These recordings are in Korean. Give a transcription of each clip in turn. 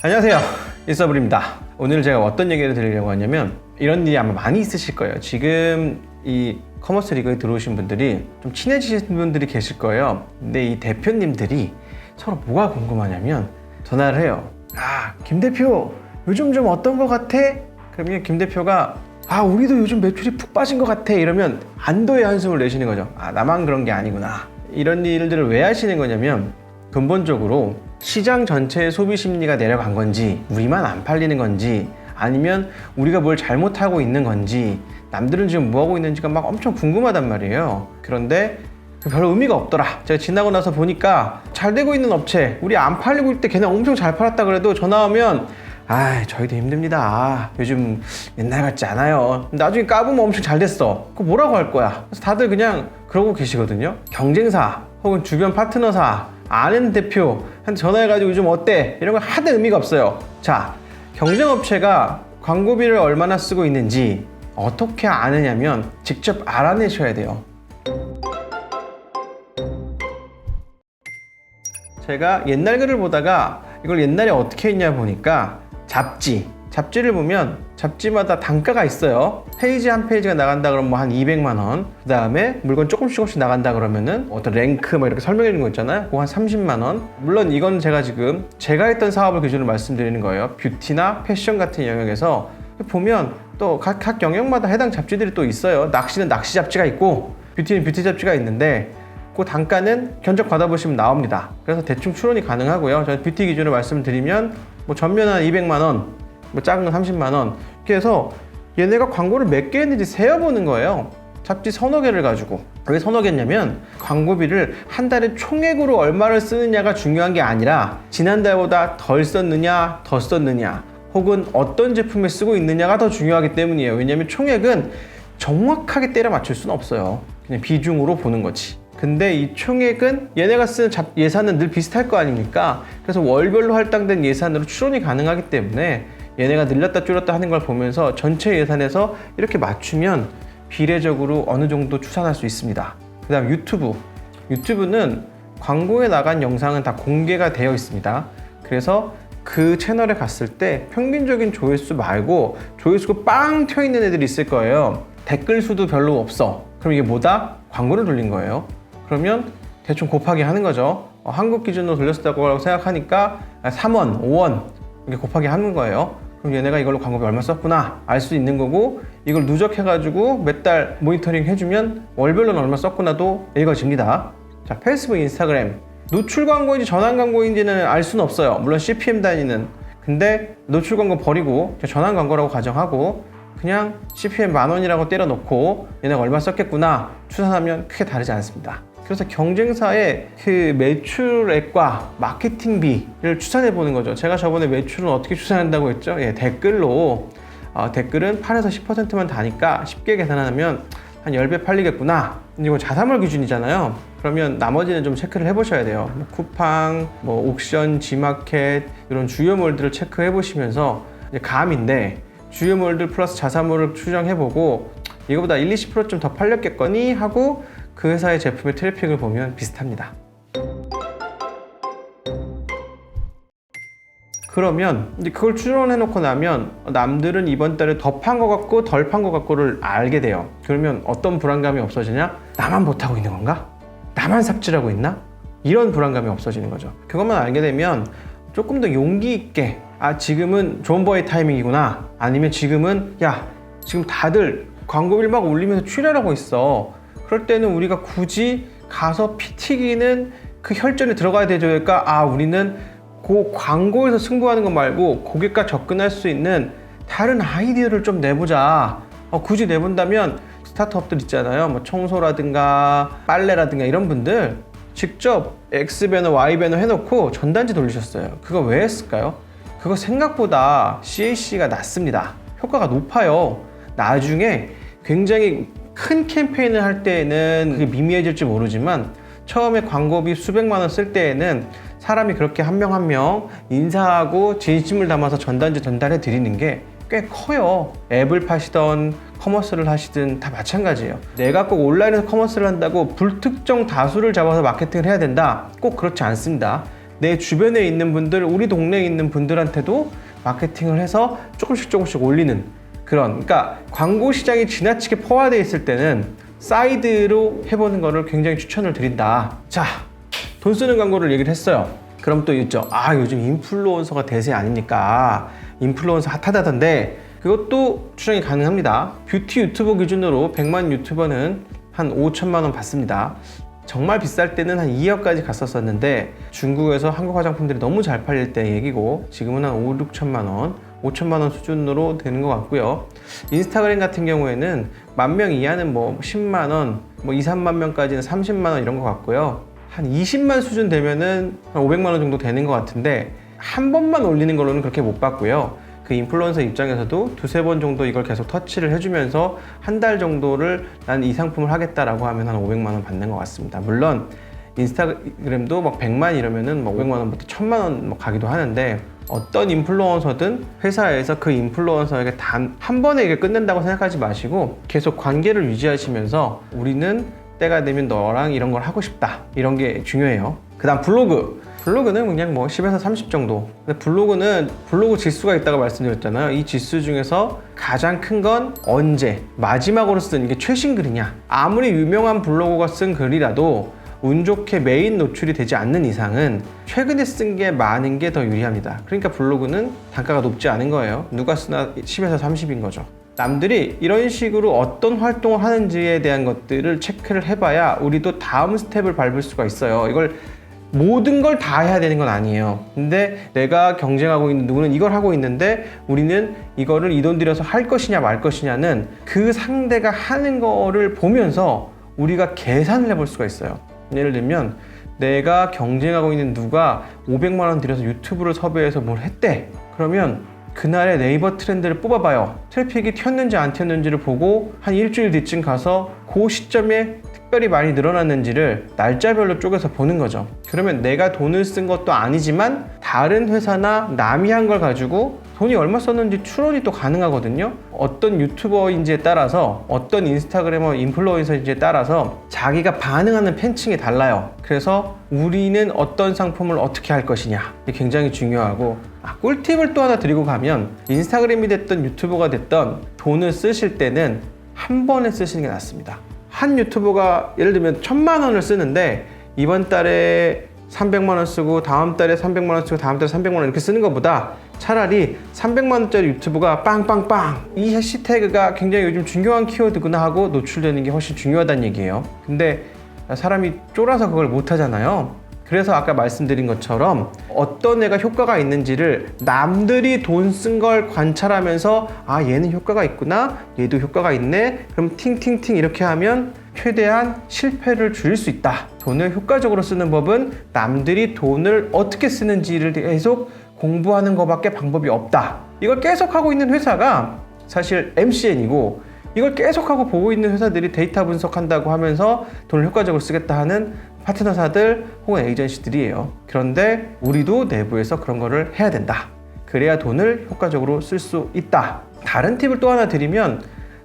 안녕하세요, 일서블입니다. 오늘 제가 어떤 얘기를 드리려고 하냐면 이런 일이 아마 많이 있으실 거예요. 지금 이 커머스 리그에 들어오신 분들이 좀 친해지신 분들이 계실 거예요. 근데 이 대표님들이 서로 뭐가 궁금하냐면 전화를 해요. 김 대표 요즘 좀 어떤 거 같아? 그러면 김 대표가 우리도 요즘 매출이 푹 빠진 것 같아 이러면 안도의 한숨을 내시는 거죠. 나만 그런 게 아니구나. 이런 일들을 왜 하시는 거냐면 근본적으로 시장 전체의 소비 심리가 내려간 건지, 우리만 안 팔리는 건지, 아니면 우리가 뭘 잘못하고 있는 건지, 남들은 지금 뭐하고 있는지가 막 엄청 궁금하단 말이에요. 그런데 별로 의미가 없더라. 제가 지나고 나서 보니까 잘 되고 있는 업체, 우리 안 팔리고 있을 때 걔네 엄청 잘 팔았다 그래도 전화 오면 저희도 힘듭니다. 요즘 옛날 같지 않아요. 나중에 까보면 엄청 잘 됐어. 그거 뭐라고 할 거야? 그래서 다들 그냥 그러고 계시거든요. 경쟁사 혹은 주변 파트너사, 아는 대표한테 전화해가지고 요즘 어때? 이런 거 하나도 의미가 없어요. 자, 경쟁업체가 광고비를 얼마나 쓰고 있는지 어떻게 아느냐면 직접 알아내셔야 돼요. 제가 옛날 글을 보다가 이걸 옛날에 어떻게 했냐 보니까 잡지를 보면 잡지마다 단가가 있어요. 페이지 한 페이지가 나간다 그러면 뭐 한 200만 원, 그 다음에 물건 조금씩 나간다 그러면은 어떤 랭크 이렇게 설명해 주는 거 있잖아요. 그거 한 30만 원. 물론 이건 제가 했던 사업을 기준으로 말씀드리는 거예요. 뷰티나 패션 같은 영역에서 보면 또 각 영역마다 해당 잡지들이 또 있어요. 낚시는 낚시 잡지가 있고 뷰티는 뷰티 잡지가 있는데 그 단가는 견적 받아보시면 나옵니다. 그래서 대충 추론이 가능하고요. 저는 뷰티 기준으로 말씀드리면 뭐 전면 한 200만 원, 뭐 작은 건 30만 원 이렇게 해서 얘네가 광고를 몇 개 했는지 세어보는 거예요. 잡지 서너 개를 가지고. 왜 서너 개냐면 광고비를 한 달에 총액으로 얼마를 쓰느냐가 중요한 게 아니라 지난달보다 덜 썼느냐 더 썼느냐 혹은 어떤 제품에 쓰고 있느냐가 더 중요하기 때문이에요. 왜냐면 총액은 정확하게 때려 맞출 수는 없어요. 그냥 비중으로 보는 거지. 근데 이 총액은 얘네가 쓰는 예산은 늘 비슷할 거 아닙니까? 그래서 월별로 할당된 예산으로 추론이 가능하기 때문에 얘네가 늘렸다 줄였다 하는 걸 보면서 전체 예산에서 이렇게 맞추면 비례적으로 어느 정도 추산할 수 있습니다. 그 다음 유튜브는 광고에 나간 영상은 다 공개가 되어 있습니다. 그래서 그 채널에 갔을 때 평균적인 조회수 말고 조회수가 빵 튀어있는 애들이 있을 거예요. 댓글 수도 별로 없어. 그럼 이게 뭐다? 광고를 돌린 거예요. 그러면 대충 곱하기 하는 거죠. 한국 기준으로 돌렸다고 생각하니까 3원, 5원 이렇게 곱하기 하는 거예요. 그럼 얘네가 이걸로 광고비 얼마 썼구나 알 수 있는 거고, 이걸 누적해가지고 몇 달 모니터링 해주면 월별로는 얼마 썼구나도 읽어집니다. 자, 페이스북, 인스타그램 노출 광고인지 전환 광고인지는 알 수는 없어요. 물론 CPM 단위는. 근데 노출 광고 버리고 전환 광고라고 가정하고 그냥 CPM 10,000원이라고 때려놓고 얘네가 얼마 썼겠구나 추산하면 크게 다르지 않습니다. 그래서 경쟁사의 그 매출액과 마케팅비를 추산해 보는 거죠. 제가 저번에 매출은 어떻게 추산한다고 했죠? 댓글로 댓글은 8에서 10%만 다니까 쉽게 계산하면 한 10배 팔리겠구나. 이거 자사몰 기준이잖아요. 그러면 나머지는 좀 체크를 해보셔야 돼요. 쿠팡, 옥션, 지마켓 이런 주요몰들을 체크해 보시면서 감인데 주요몰들 플러스 자사몰을 추정해보고 이거보다 1, 20% 좀 더 팔렸겠거니 하고 그 회사의 제품의 트래픽을 보면 비슷합니다. 그러면 이제 그걸 추론해놓고 나면 남들은 이번 달에 더 판 것 같고 덜 판 것 같고를 알게 돼요. 그러면 어떤 불안감이 없어지냐? 나만 못하고 있는 건가? 나만 삽질하고 있나? 이런 불안감이 없어지는 거죠. 그것만 알게 되면 조금 더 용기 있게 지금은 존버의 타이밍이구나, 아니면 지금은 지금 다들 광고비를 막 올리면서 출혈하고 있어. 그럴 때는 우리가 굳이 가서 피 튀기는 그 혈전에 들어가야 되니까 우리는 그 광고에서 승부하는 거 말고 고객과 접근할 수 있는 다른 아이디어를 좀 내보자. 굳이 내본다면 스타트업들 있잖아요. 청소라든가 빨래라든가 이런 분들 직접 X배너 Y배너 해놓고 전단지 돌리셨어요. 그거 왜 했을까요? 그거 생각보다 CAC가 낮습니다. 효과가 높아요. 나중에 굉장히 큰 캠페인을 할 때에는 그게 미미해질지 모르지만 처음에 광고비 수백만 원 쓸 때에는 사람이 그렇게 한 명 한 명 인사하고 진심을 담아서 전단지 전달해 드리는 게 꽤 커요. 앱을 파시던 커머스를 하시든 다 마찬가지예요. 내가 꼭 온라인에서 커머스를 한다고 불특정 다수를 잡아서 마케팅을 해야 된다? 꼭 그렇지 않습니다. 내 주변에 있는 분들, 우리 동네에 있는 분들한테도 마케팅을 해서 조금씩 올리는 그런, 그러니까 광고 시장이 지나치게 포화되어 있을 때는 사이드로 해보는 거를 굉장히 추천을 드린다. 자, 돈 쓰는 광고를 얘기를 했어요. 그럼 또 있죠. 요즘 인플루언서가 대세 아닙니까? 인플루언서 핫하다던데 그것도 추천이 가능합니다. 뷰티 유튜버 기준으로 100만 유튜버는 한 5천만 원 받습니다. 정말 비쌀 때는 한 2억까지 갔었었는데 중국에서 한국 화장품들이 너무 잘 팔릴 때 얘기고 지금은 한 5, 6천만 원, 5천만 원 수준으로 되는 것 같고요. 인스타그램 같은 경우에는 10,000명 이하는 뭐 10만 원, 뭐 2, 3만 명까지는 30만 원 이런 것 같고요. 한 20만 수준 되면은 한 500만 원 정도 되는 것 같은데 한 번만 올리는 걸로는 그렇게 못 봤고요. 그 인플루언서 입장에서도 두세 번 정도 이걸 계속 터치를 해주면서 한 달 정도를 난 이 상품을 하겠다라고 하면 한 500만 원 받는 것 같습니다. 물론 인스타그램도 막 100만 이러면은 뭐 500만 원부터 1000만 원 뭐 가기도 하는데 어떤 인플루언서든 회사에서 그 인플루언서에게 단 한 번에 이게 끝낸다고 생각하지 마시고 계속 관계를 유지하시면서 우리는 때가 되면 너랑 이런 걸 하고 싶다 이런 게 중요해요. 그 다음 블로그는 그냥 뭐 10에서 30 정도. 근데 블로그 지수가 있다고 말씀드렸잖아요. 이 지수 중에서 가장 큰 건 언제 마지막으로 쓴 이게 최신 글이냐. 아무리 유명한 블로거가 쓴 글이라도 운 좋게 메인 노출이 되지 않는 이상은 최근에 쓴 게 많은 게 더 유리합니다. 그러니까 블로그는 단가가 높지 않은 거예요. 누가 쓰나 10에서 30인 거죠. 남들이 이런 식으로 어떤 활동을 하는지에 대한 것들을 체크를 해봐야 우리도 다음 스텝을 밟을 수가 있어요. 이걸 모든 걸 다 해야 되는 건 아니에요. 근데 내가 경쟁하고 있는 누구는 이걸 하고 있는데 우리는 이거를 이 돈 들여서 할 것이냐 말 것이냐는 그 상대가 하는 거를 보면서 우리가 계산을 해볼 수가 있어요. 예를 들면 내가 경쟁하고 있는 누가 500만 원 들여서 유튜브를 섭외해서 뭘 했대. 그러면 그날의 네이버 트렌드를 뽑아봐요. 트래픽이 튀었는지 안 튀었는지를 보고 한 일주일 뒤쯤 가서 그 시점에 특별히 많이 늘어났는지를 날짜별로 쪼개서 보는 거죠. 그러면 내가 돈을 쓴 것도 아니지만 다른 회사나 남이 한 걸 가지고 돈이 얼마 썼는지 추론이 또 가능하거든요. 어떤 유튜버인지에 따라서 어떤 인스타그래머 인플루언서인지에 따라서 자기가 반응하는 팬층이 달라요. 그래서 우리는 어떤 상품을 어떻게 할 것이냐 이게 굉장히 중요하고 꿀팁을 또 하나 드리고 가면 인스타그램이 됐던 유튜버가 됐던 돈을 쓰실 때는 한 번에 쓰시는 게 낫습니다. 한 유튜버가 예를 들면 1,000만 원을 쓰는데 이번 달에 300만 원 쓰고 다음 달에 300만 원 쓰고 다음 달에 300만 원 이렇게 쓰는 것보다 차라리 300만 원짜리 유튜브가 빵빵빵 이 해시태그가 굉장히 요즘 중요한 키워드구나 하고 노출되는 게 훨씬 중요하다는 얘기예요. 근데 사람이 쫄아서 그걸 못 하잖아요. 그래서 아까 말씀드린 것처럼 어떤 애가 효과가 있는지를 남들이 돈 쓴 걸 관찰하면서 얘는 효과가 있구나 얘도 효과가 있네 그럼 팅팅팅 이렇게 하면 최대한 실패를 줄일 수 있다. 돈을 효과적으로 쓰는 법은 남들이 돈을 어떻게 쓰는지를 계속 공부하는 것밖에 방법이 없다. 이걸 계속 하고 있는 회사가 사실 MCN이고 이걸 계속하고 보고 있는 회사들이 데이터 분석한다고 하면서 돈을 효과적으로 쓰겠다 하는 파트너사들 혹은 에이전시들이에요. 그런데 우리도 내부에서 그런 거를 해야 된다. 그래야 돈을 효과적으로 쓸 수 있다. 다른 팁을 또 하나 드리면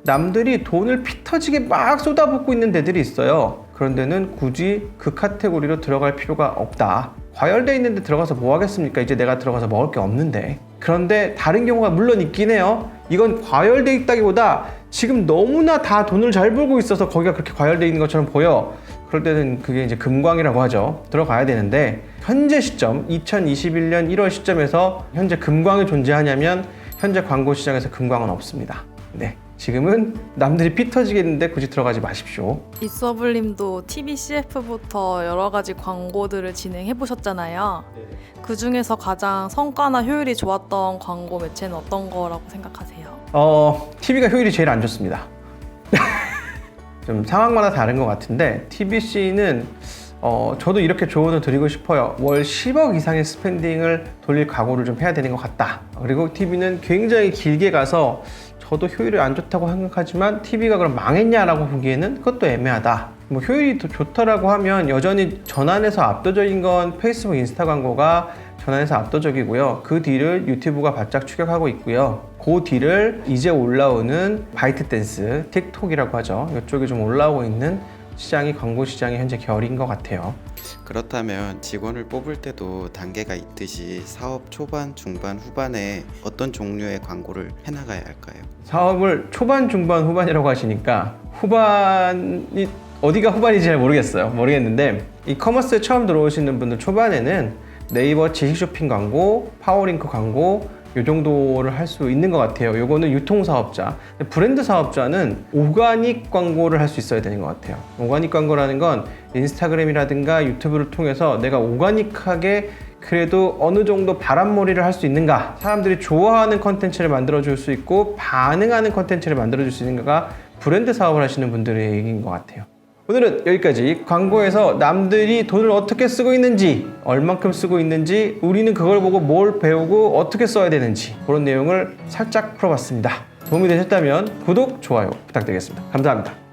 남들이 돈을 피 터지게 막 쏟아붓고 있는 데들이 있어요. 그런 데는 굳이 그 카테고리로 들어갈 필요가 없다. 과열돼 있는데 들어가서 뭐 하겠습니까? 이제 내가 들어가서 먹을 게 없는데. 그런데 다른 경우가 물론 있긴 해요. 이건 과열돼 있다기보다 지금 너무나 다 돈을 잘 벌고 있어서 거기가 그렇게 과열돼 있는 것처럼 보여. 그럴 때는 그게 이제 금광이라고 하죠. 들어가야 되는데 현재 시점 2021년 1월 시점에서 현재 금광이 존재하냐면 현재 광고 시장에서 금광은 없습니다. 네. 지금은 남들이 피 터지겠는데 굳이 들어가지 마십시오. 이서블님도 TV CF부터 여러 가지 광고들을 진행해 보셨잖아요. 네. 그 중에서 가장 성과나 효율이 좋았던 광고 매체는 어떤 거라고 생각하세요? TV가 효율이 제일 안 좋습니다. 좀 상황마다 다른 것 같은데 TBC는 저도 이렇게 조언을 드리고 싶어요. 월 10억 이상의 스pen딩을 돌릴 각오를 좀 해야 되는 것 같다. 그리고 TV는 굉장히 길게 가서 저도 효율이 안 좋다고 생각하지만 TV가 그럼 망했냐라고 보기에는 그것도 애매하다. 뭐 효율이 더 좋다라고 하면 여전히 전환에서 압도적인 건 페이스북, 인스타 광고가 전환에서 압도적이고요. 그 뒤를 유튜브가 바짝 추격하고 있고요. 그 뒤를 이제 올라오는 바이트댄스, 틱톡이라고 하죠. 이쪽이 좀 올라오고 있는 시장이 광고 시장이 현재 결인 것 같아요. 그렇다면 직원을 뽑을 때도 단계가 있듯이 사업 초반, 중반, 후반에 어떤 종류의 광고를 해나가야 할까요? 사업을 초반, 중반, 후반이라고 하시니까 후반이 어디가 후반인지 잘 모르겠는데 이 커머스에 처음 들어오시는 분들 초반에는 네이버 지식 쇼핑 광고, 파워링크 광고 이 정도를 할 수 있는 것 같아요. 요거는 유통사업자. 브랜드 사업자는 오가닉 광고를 할 수 있어야 되는 것 같아요. 오가닉 광고라는 건 인스타그램이라든가 유튜브를 통해서 내가 오가닉하게 그래도 어느 정도 바람몰이를 할 수 있는가, 사람들이 좋아하는 컨텐츠를 만들어줄 수 있고 반응하는 컨텐츠를 만들어줄 수 있는가가 브랜드 사업을 하시는 분들의 얘기인 것 같아요. 오늘은 여기까지. 광고에서 남들이 돈을 어떻게 쓰고 있는지, 얼만큼 쓰고 있는지, 우리는 그걸 보고 뭘 배우고 어떻게 써야 되는지 그런 내용을 살짝 풀어봤습니다. 도움이 되셨다면 구독, 좋아요 부탁드리겠습니다. 감사합니다.